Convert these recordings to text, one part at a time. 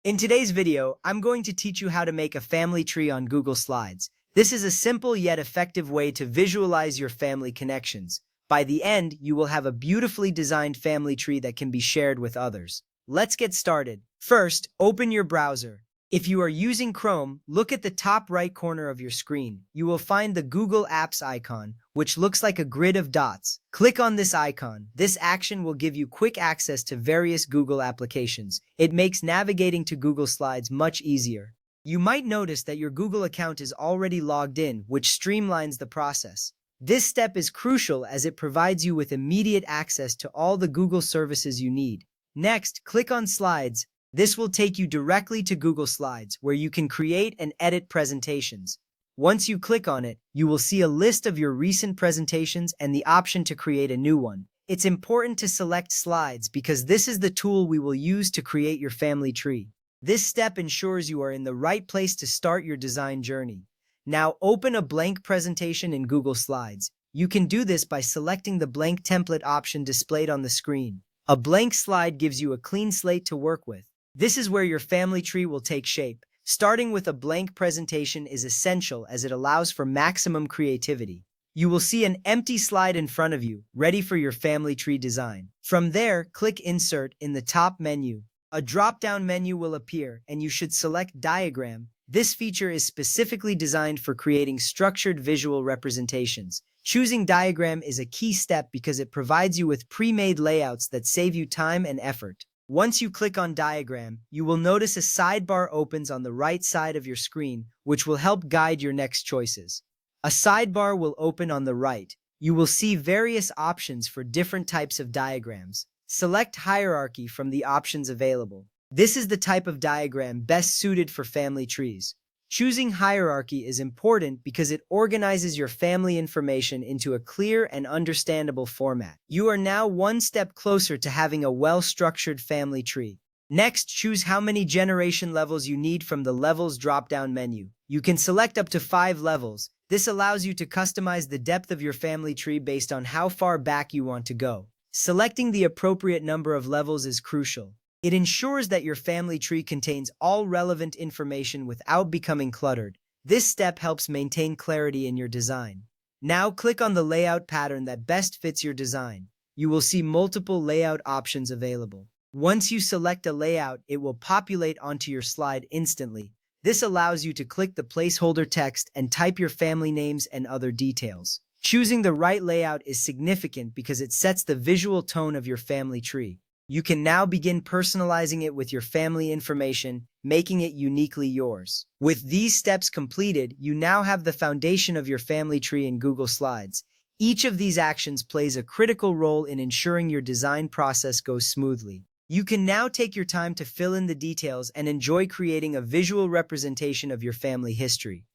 In today's video, I'm going to teach you how to make a family tree on Google Slides. This is a simple yet effective way to visualize your family connections. By the end, you will have a beautifully designed family tree that can be shared with others. Let's get started. First, open your browser. If you are using Chrome, look at the top right corner of your screen. You will find the Google Apps icon, which looks like a grid of dots. Click on this icon. This action will give you quick access to various Google applications. It makes navigating to Google Slides much easier. You might notice that your Google account is already logged in, which streamlines the process. This step is crucial as it provides you with immediate access to all the Google services you need. Next, click on Slides. This will take you directly to Google Slides, where you can create and edit presentations. Once you click on it, you will see a list of your recent presentations and the option to create a new one. It's important to select Slides because this is the tool we will use to create your family tree. This step ensures you are in the right place to start your design journey. Now open a blank presentation in Google Slides. You can do this by selecting the blank template option displayed on the screen. A blank slide gives you a clean slate to work with. This is where your family tree will take shape. Starting with a blank presentation is essential as it allows for maximum creativity. You will see an empty slide in front of you, ready for your family tree design. From there, click Insert in the top menu. A drop-down menu will appear, and you should select Diagram. This feature is specifically designed for creating structured visual representations. Choosing Diagram is a key step because it provides you with pre-made layouts that save you time and effort. Once you click on Diagram, you will notice a sidebar opens on the right side of your screen, which will help guide your next choices. A sidebar will open on the right. You will see various options for different types of diagrams. Select Hierarchy from the options available. This is the type of diagram best suited for family trees. Choosing hierarchy is important because it organizes your family information into a clear and understandable format. You are now one step closer to having a well-structured family tree. Next, choose how many generation levels you need from the Levels drop-down menu. You can select up to 5 levels. This allows you to customize the depth of your family tree based on how far back you want to go. Selecting the appropriate number of levels is crucial. It ensures that your family tree contains all relevant information without becoming cluttered. This step helps maintain clarity in your design. Now click on the layout pattern that best fits your design. You will see multiple layout options available. Once you select a layout, it will populate onto your slide instantly. This allows you to click the placeholder text and type your family names and other details. Choosing the right layout is significant because it sets the visual tone of your family tree. You can now begin personalizing it with your family information, making it uniquely yours. With these steps completed, you now have the foundation of your family tree in Google Slides. Each of these actions plays a critical role in ensuring your design process goes smoothly. You can now take your time to fill in the details and enjoy creating a visual representation of your family history.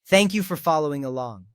Thank you for following along.